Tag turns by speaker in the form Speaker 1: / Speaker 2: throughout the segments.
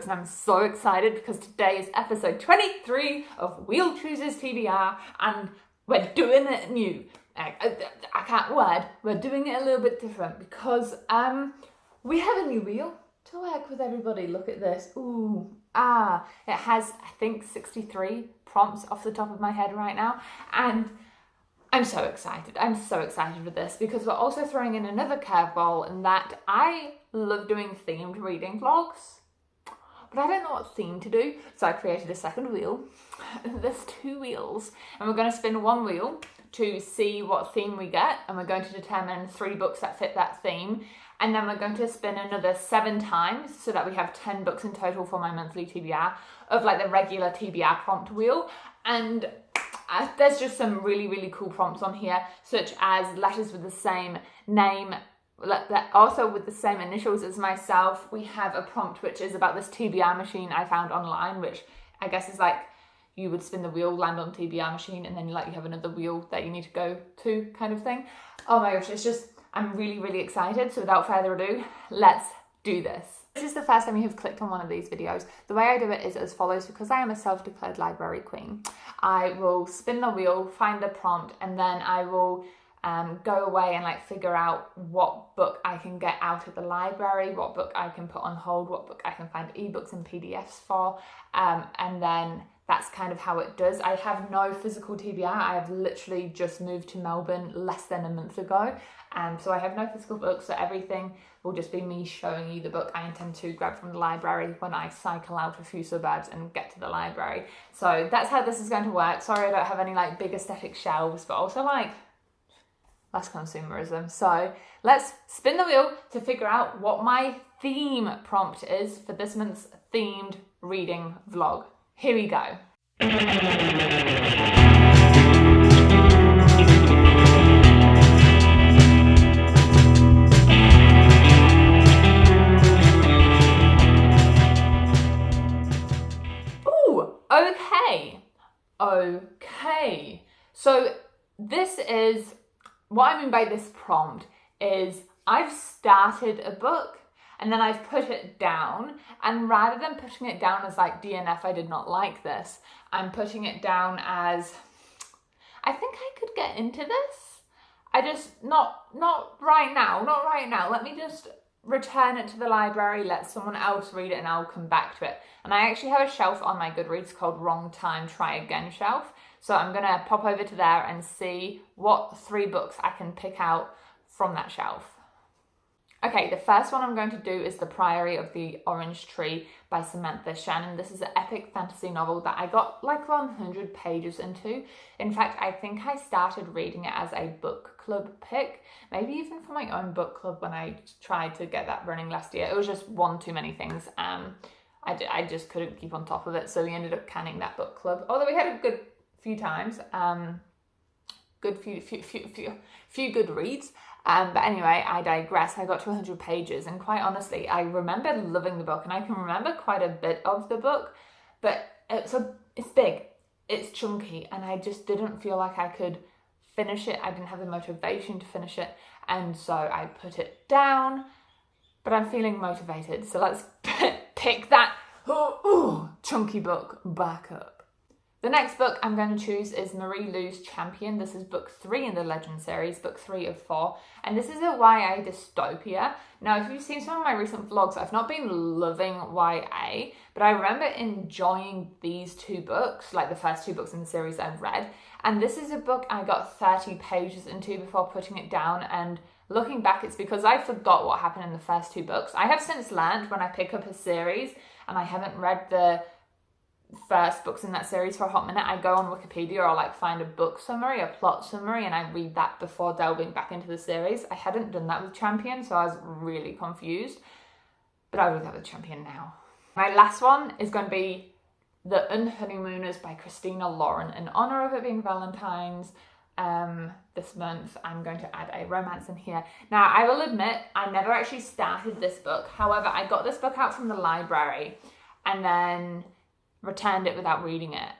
Speaker 1: and I'm so excited because today is episode 23 of Wheel Chooses TBR, and we're doing it new. I can't word. We're doing it a little bit different because we have a new wheel to work with, everybody. Look at this. Ooh, it has, I think, 63 prompts off the top of my head right now, and I'm so excited. I'm so excited for this because we're also throwing in another curveball, in that I love doing themed reading vlogs, but I don't know what theme to do, so I created a second wheel. There's 2 wheels, and we're going to spin one wheel to see what theme we get, and we're going to determine 3 books that fit that theme, and then we're going to spin another 7 times so that we have 10 books in total for my monthly TBR of like the regular TBR prompt wheel. And there's just some really, really cool prompts on here, such as letters with the same name, also with the same initials as myself. We have a prompt which is about this TBR machine I found online, which I guess is like you would spin the wheel, land on TBR machine, and then you have another wheel that you need to go to, kind of thing. Oh my gosh, it's just, I'm really, really excited. So without further ado, let's do this. This is the first time you have clicked on one of these videos. The way I do it is as follows, because I am a self-declared library queen. I will spin the wheel, find a prompt, and then I will go away and like figure out what book I can get out of the library, what book I can put on hold, what book I can find ebooks and PDFs for, and then that's kind of how it does. I have no physical TBR. I have literally just moved to Melbourne less than a month ago, so I have no physical books, so everything will just be me showing you the book I intend to grab from the library when I cycle out a few suburbs and get to the library. So that's how this is going to work. Sorry I don't have any like big aesthetic shelves, but also like less consumerism. So let's spin the wheel to figure out what my theme prompt is for this month's themed reading vlog. Here we go. Ooh, okay. So this is, what I mean by this prompt is I've started a book and then I've put it down, and rather than putting it down as like DNF, I did not like this, I'm putting it down as, I think I could get into this. I just, not right now. Let me just return it to the library, let someone else read it, and I'll come back to it. And I actually have a shelf on my Goodreads called Wrong Time, Try Again shelf. So I'm gonna pop over to there and see what 3 books I can pick out from that shelf. Okay, the first one I'm going to do is The Priory of the Orange Tree by Samantha Shannon. This is an epic fantasy novel that I got like 100 pages into. In fact, I think I started reading it as a book club pick, maybe even for my own book club when I tried to get that running last year. It was just one too many things. I just couldn't keep on top of it, so we ended up canning that book club. Although we had a good few times, few good reads. But anyway, I digress. I got to 100 pages, and quite honestly, I remember loving the book, and I can remember quite a bit of the book, but it's big, it's chunky, and I just didn't feel like I could finish it. I didn't have the motivation to finish it, and so I put it down, but I'm feeling motivated, so let's pick that chunky book back up. The next book I'm going to choose is Marie Lu's Champion. This is book 3 in the Legend series, book 3 of 4. And this is a YA dystopia. Now, if you've seen some of my recent vlogs, I've not been loving YA, but I remember enjoying these 2 books, like the first 2 books in the series I've read. And this is a book I got 30 pages into before putting it down. And looking back, it's because I forgot what happened in the first 2 books. I have since learned when I pick up a series and I haven't read the first books in that series for a hot minute, I go on Wikipedia or like find a book summary, a plot summary, and I read that before delving back into the series. I hadn't done that with Champion, so I was really confused, but I'll do that with Champion now. My last one is going to be The Unhoneymooners by Christina Lauren. In honor of it being Valentine's this month, I'm going to add a romance in here. Now, I will admit, I never actually started this book. However, I got this book out from the library and then returned it without reading it,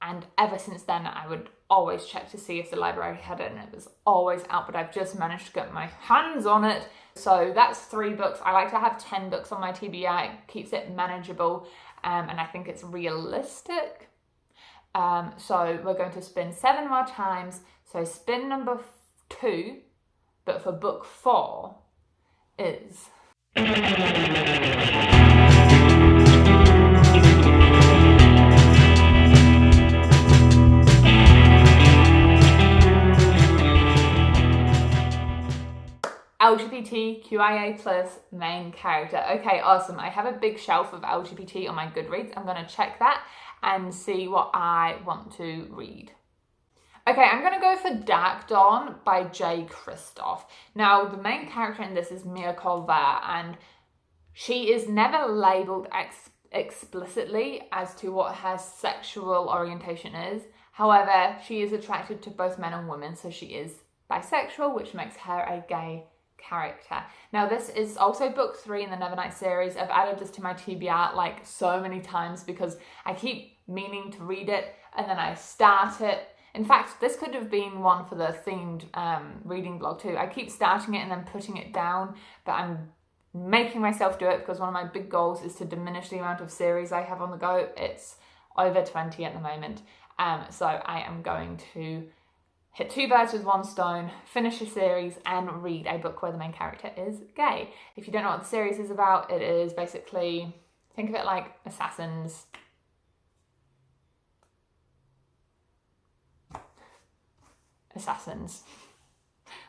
Speaker 1: and ever since then I would always check to see if the library had it, and it was always out, but I've just managed to get my hands on it. So that's 3 books. I like to have 10 books on my TBR. It keeps it manageable, and I think it's realistic. So we're going to spin 7 more times. So spin number 2, but for book 4 is... LGBTQIA+ main character. Okay, awesome. I have a big shelf of LGBT on my Goodreads. I'm going to check that and see what I want to read. Okay, I'm going to go for Dark Dawn by J. Kristoff. Now, the main character in this is Mia Colvert, and she is never labelled explicitly as to what her sexual orientation is. However, she is attracted to both men and women, so she is bisexual, which makes her a gay character. Now, this is also book 3 in the Nevernight series. I've added this to my TBR like so many times because I keep meaning to read it and then I start it. In fact, this could have been one for the themed reading blog too. I keep starting it and then putting it down, but I'm making myself do it because one of my big goals is to diminish the amount of series I have on the go. It's over 20 at the moment. So I am going to hit 2 birds with 1 stone, finish a series and read a book where the main character is gay. If you don't know what the series is about, it is basically, think of it like Assassins.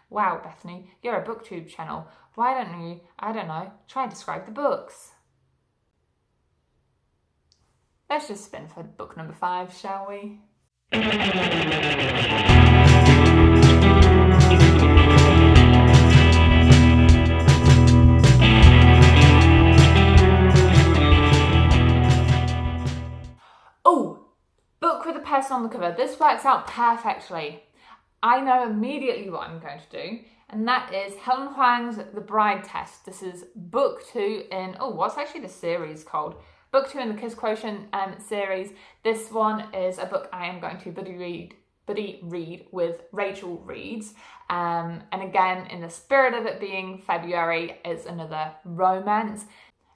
Speaker 1: Wow, Bethany, you're a booktube channel. Why don't you, I don't know, try and describe the books? Let's just spin for book number 5, shall we? Oh, book with a person on the cover. This works out perfectly. I know immediately what I'm going to do, and that is Helen Huang's The Bride Test. This is book 2 in, what's actually the series called? Book 2 in the Kiss Quotient series. This one is a book I am going to buddy read with Rachel Reads. And again, in the spirit of it being February, it's another romance.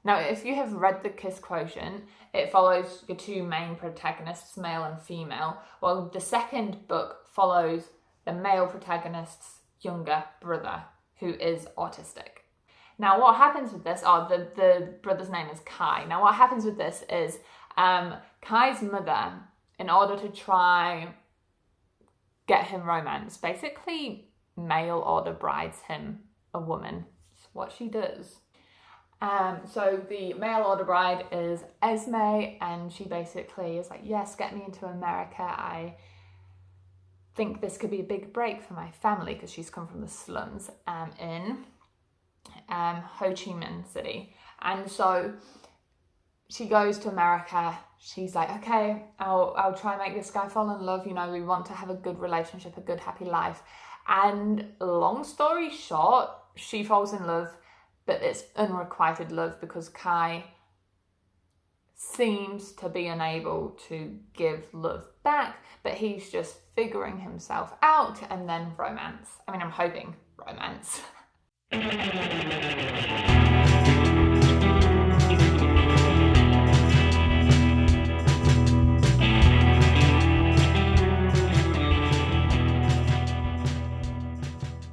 Speaker 1: Now, if you have read the Kiss Quotient, it follows your 2 main protagonists, male and female, while the second book follows the male protagonist's younger brother, who is autistic. Now, what happens with this, the brother's name is Kai. Now, what happens with this is Kai's mother, in order to try get him romance, basically mail order brides him a woman. It's what she does. So the mail order bride is Esme, and she basically is like, yes, get me into America. I think this could be a big break for my family, because she's come from the slums in Ho Chi Minh City. And so she goes to America. She's like, okay, I'll try and make this guy fall in love. You know, we want to have a good relationship, a good, happy life. And long story short, she falls in love, but it's unrequited love because Kai seems to be unable to give love back, but he's just figuring himself out, and then romance. I mean, I'm hoping romance.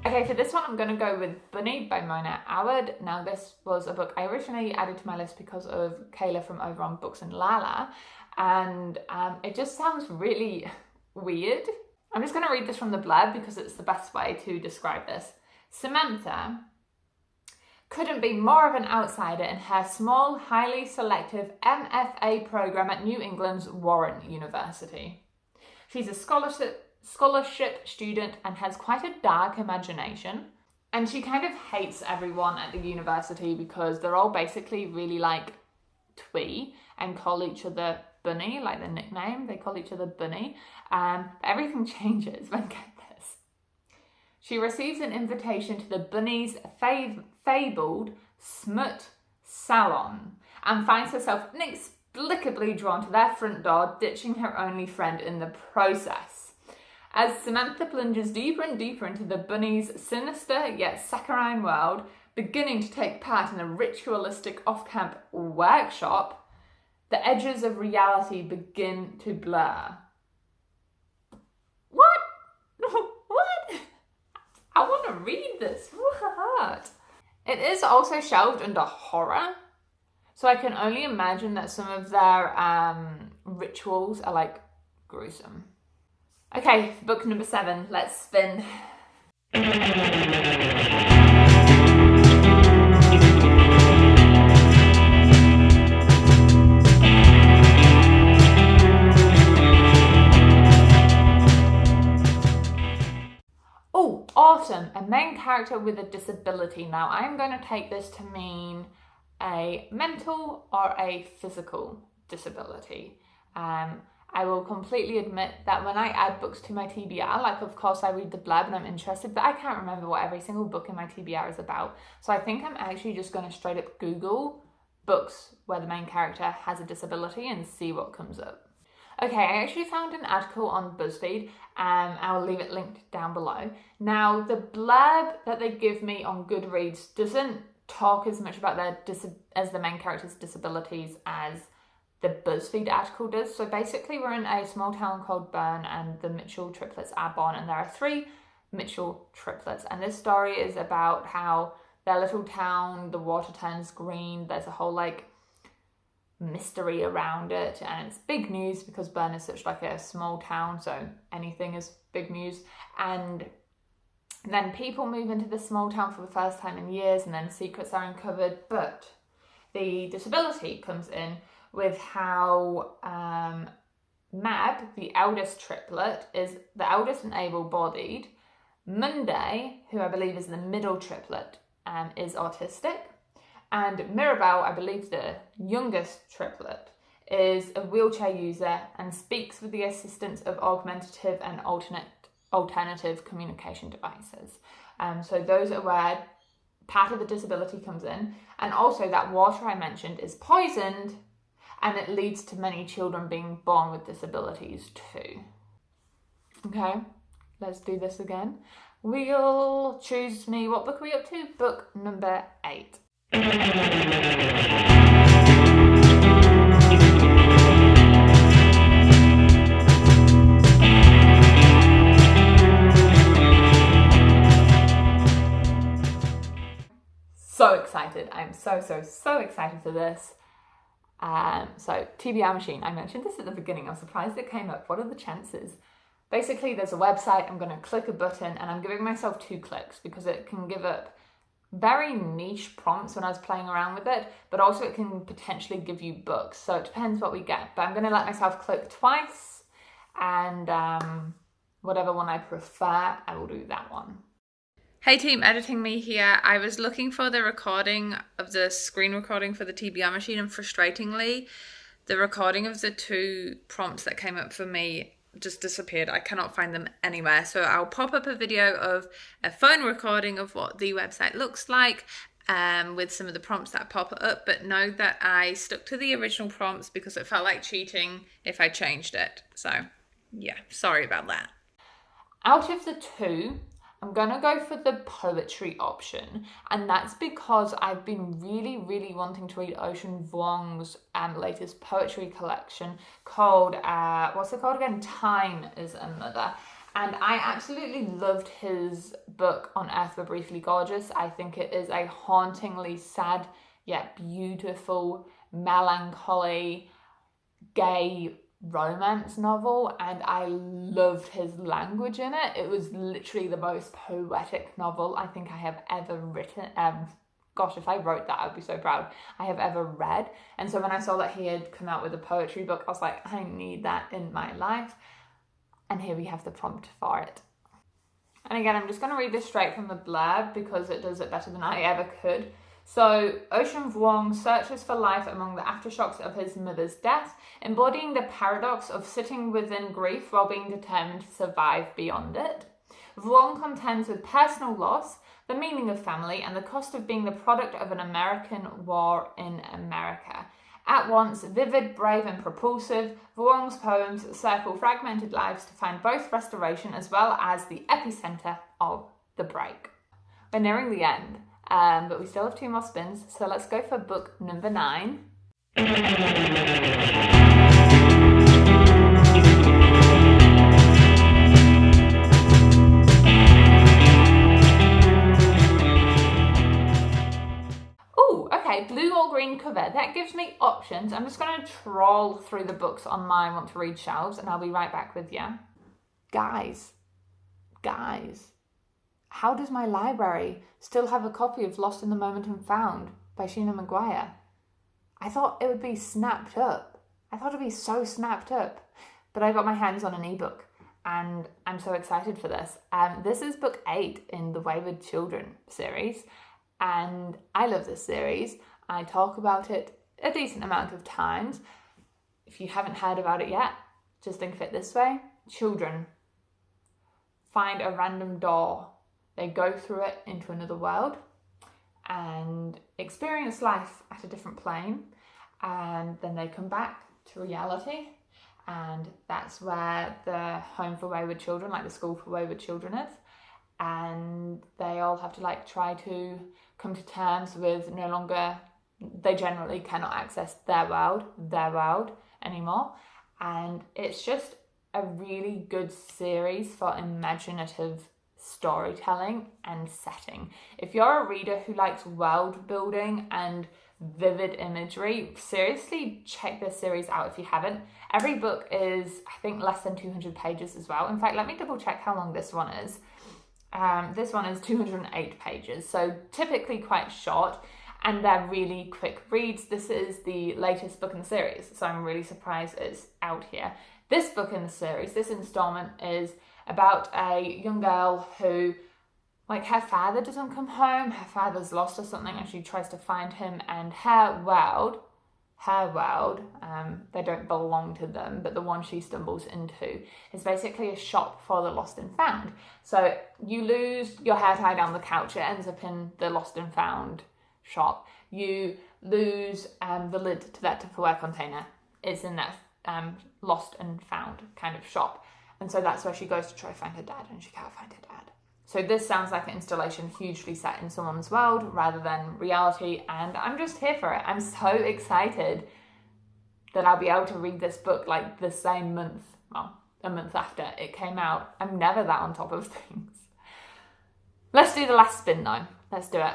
Speaker 1: Okay, for this one, I'm going to go with Bunny by Mona Awad. Now, this was a book I originally added to my list because of Kayla from over on Books and Lala, and it just sounds really weird. I'm just going to read this from the blurb because it's the best way to describe this. Samantha couldn't be more of an outsider in her small, highly selective MFA program at New England's Warren University. She's a scholarship student and has quite a dark imagination, and she kind of hates everyone at the university because they're all basically really like twee and call each other Bunny, like the nickname. They call each other Bunny. But everything changes when get this. She receives an invitation to the Bunny's fabled smut salon and finds herself inexplicably drawn to their front door, ditching her only friend in the process. As Samantha plunges deeper and deeper into the bunny's sinister yet saccharine world, beginning to take part in a ritualistic off-camp workshop, the edges of reality begin to blur. What? What? I want to read this. What? It is also shelved under horror, so I can only imagine that some of their rituals are like gruesome. Okay, book number 7, let's spin. Oh, awesome, a main character with a disability. Now I'm going to take this to mean a mental or a physical disability. I will completely admit that when I add books to my TBR, like of course I read the blurb and I'm interested, but I can't remember what every single book in my TBR is about. So I think I'm actually just going to straight up Google books where the main character has a disability and see what comes up. Okay, I actually found an article on BuzzFeed, I'll leave it linked down below. Now, the blurb that they give me on Goodreads doesn't talk as much about as the main character's disabilities as the BuzzFeed article does. So basically we're in a small town called Bern and the Mitchell triplets are born, and there are 3 Mitchell triplets. And this story is about how their little town, the water turns green. There's a whole like mystery around it, and it's big news because Bern is such like a small town, so anything is big news. And then people move into this small town for the first time in years, and then secrets are uncovered. But the disability comes in with how Mab, the eldest triplet, is the eldest and able-bodied. Monday, who I believe is the middle triplet, is autistic. And Mirabelle, I believe the youngest triplet, is a wheelchair user and speaks with the assistance of augmentative and alternative communication devices. So those are where part of the disability comes in. And also that water I mentioned is poisoned, and it leads to many children being born with disabilities too. Okay, let's do this again. We'll choose me, what book are we up to? Book number 8. So excited. I'm so excited for this. So TBR machine, I mentioned this at the beginning. I'm surprised it came up. What are the chances? Basically, there's a website. I'm going to click a button and I'm giving myself 2 clicks because it can give up very niche prompts when I was playing around with it, but also it can potentially give you books. So it depends what we get. But I'm going to let myself click twice, and whatever one I prefer, I will do that one. Hey team, editing me here. I was looking for the recording of the screen recording for the TBR machine, and frustratingly, the recording of the 2 prompts that came up for me just disappeared. I cannot find them anywhere. So I'll pop up a video of a phone recording of what the website looks like with some of the prompts that pop up, but know that I stuck to the original prompts because it felt like cheating if I changed it. So yeah, sorry about that. Out of the 2, I'm going to go for the poetry option, and that's because I've been really wanting to read Ocean Vuong's latest poetry collection called, what's it called again? Time is Another. And I absolutely loved his book On Earth We're Briefly Gorgeous. I think it is a hauntingly sad yet beautiful, melancholy, gay romance novel, and I loved his language in it. It was literally the most poetic novel I think I have ever written. Gosh, if I wrote that, I'd be so proud. I have ever read. And so when I saw that he had come out with a poetry book, I was like, I need that in my life. And here we have the prompt for it. And again, I'm just going to read this straight from the blurb because it does it better than I ever could. So, Ocean Vuong searches for life among the aftershocks of his mother's death, embodying the paradox of sitting within grief while being determined to survive beyond it. Vuong contends with personal loss, the meaning of family, and the cost of being the product of an American war in America. At once vivid, brave and propulsive, Vuong's poems circle fragmented lives to find both restoration as well as the epicentre of the break. We're nearing the end, but we still have 2 more spins, so let's go for book number 9. Blue or green cover. That gives me options. I'm just going to troll through the books on my want to read shelves and I'll be right back with you. Guys, how does my library still have a copy of Lost in the Moment and Found by Sheena Maguire? I thought it would be snapped up. I thought it'd be so snapped up. But I got my hands on an ebook and I'm so excited for this. This is book 8 in the Wayward Children series. And I love this series. I talk about it a decent amount of times. If you haven't heard about it yet, just think of it this way. Children find a random door. They go through it into another world and experience life at a different plane. And then they come back to reality. And that's where the home for wayward children, like the school for wayward children is. And they all have to try to come to terms with no longer, they generally cannot access their world anymore. And it's just a really good series for imaginative storytelling and setting. If you're a reader who likes world building and vivid imagery, seriously check this series out if you haven't. Every book is, I think, less than 200 pages as well. In fact, let me double check how long this one is. This one is 208 pages, so typically quite short, and they're really quick reads. This is the latest book in the series, so I'm really surprised it's out here. This book in the series, this installment, is about a young girl who, her father doesn't come home, her father's lost or something, and she tries to find him, and her world, they don't belong to them, but the one she stumbles into is basically a shop for the lost and found. So you lose your hair tie down the couch, it ends up in the lost and found shop. You lose the lid to that Tupperware container, it's in that lost and found kind of shop. And so that's where she goes to try to find her dad, and she can't find her dad. So this sounds like an installation hugely set in someone's world rather than reality, and I'm just here for it. I'm so excited that I'll be able to read this book the same month, a month after it came out. I'm never that on top of things. Let's do the last spin though. Let's do it.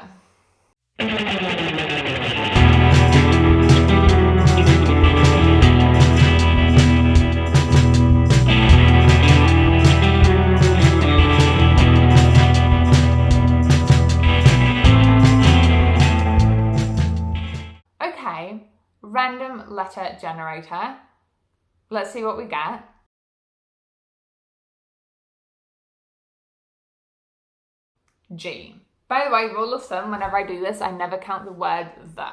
Speaker 1: Random letter generator. Let's see what we get. G. By the way, rule of thumb, whenever I do this, I never count the word the.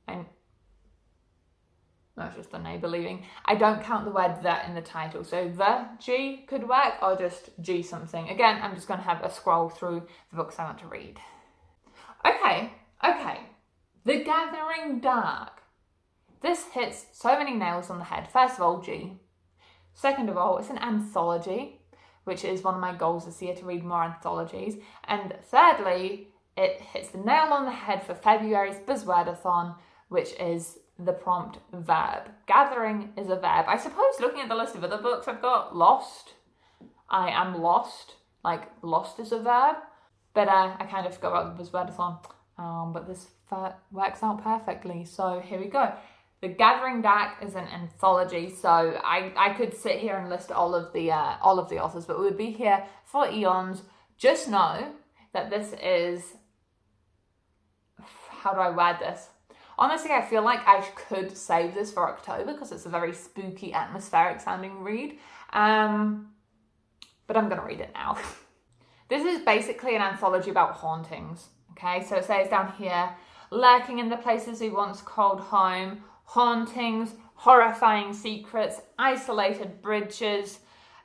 Speaker 1: And that's just a neighbour leaving. I don't count the word the in the title. So the G could work, or just G something. Again, I'm just going to have a scroll through the books I want to read. Okay. The Gathering Dark. This hits so many nails on the head. First of all, G. Second of all, it's an anthology, which is one of my goals this year, to read more anthologies. And thirdly, it hits the nail on the head for February's Buzzwordathon, which is the prompt verb. Gathering is a verb. I suppose looking at the list of other books I've got, Lost. I am lost. Lost is a verb. But I kind of forgot about the Buzzwordathon. But this works out perfectly, so here we go. The Gathering Dark is an anthology, so I could sit here and list all of the authors, but we would be here for eons. Just know that this is, how do I word this? Honestly, I feel like I could save this for October because it's a very spooky, atmospheric sounding read, but I'm gonna read it now. This is basically an anthology about hauntings. Okay, so it says down here, lurking in the places we once called home, hauntings, horrifying secrets, isolated bridges,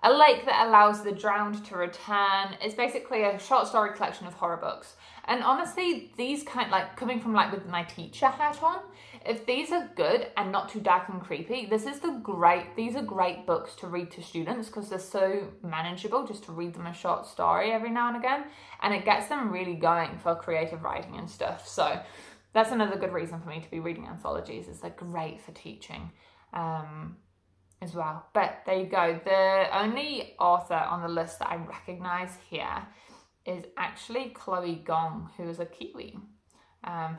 Speaker 1: A lake that allows the drowned to return. It's basically a short story collection of horror books. And honestly, these kind like coming from like with my teacher hat on, if these are good and not too dark and creepy, these are great books to read to students because they're so manageable just to read them a short story every now and again. And it gets them really going for creative writing and stuff. So that's another good reason for me to be reading anthologies, is they're great for teaching as well. But there you go. The only author on the list that I recognise here is actually Chloe Gong, who is a Kiwi,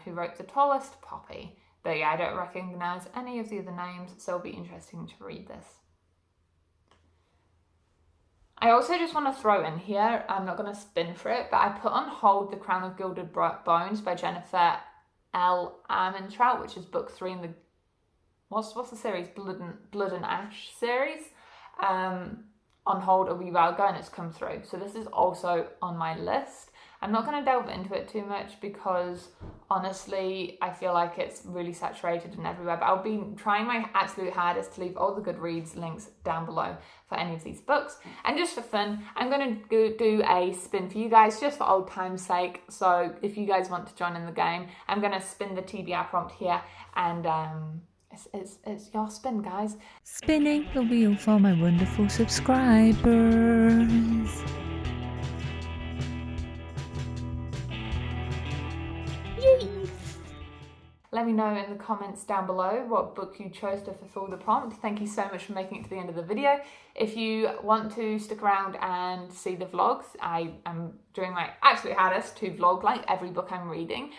Speaker 1: who wrote The Tallest Poppy. But yeah, I don't recognise any of the other names, so it'll be interesting to read this. I also just want to throw in here, I'm not going to spin for it, but I put on hold The Crown of Gilded Bones by Jennifer L. Armentrout, which is book 3 in the, what's the series? Blood and Ash series. On hold a wee while ago, and it's come through. So this is also on my list. I'm not going to delve into it too much because honestly, I feel like it's really saturated and everywhere, but I'll be trying my absolute hardest to leave all the Goodreads links down below for any of these books. And just for fun, I'm going to do a spin for you guys just for old time's sake. So if you guys want to join in the game, I'm going to spin the TBR prompt here, and it's your spin, guys.
Speaker 2: Spinning the wheel for my wonderful subscribers. Yay!
Speaker 1: Let me know in the comments down below what book you chose to fulfill the prompt. Thank you so much for making it to the end of the video. If you want to stick around and see the vlogs, I am doing my absolute hardest to vlog like every book I'm reading.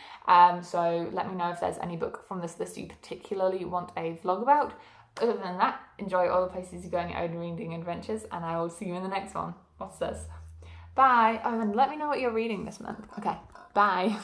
Speaker 1: So let me know if there's any book from this list you particularly want a vlog about. Other than that, enjoy all the places you go on your own reading adventures, and I will see you in the next one. What's this? Bye. Oh, and let me know what you're reading this month. Okay, bye.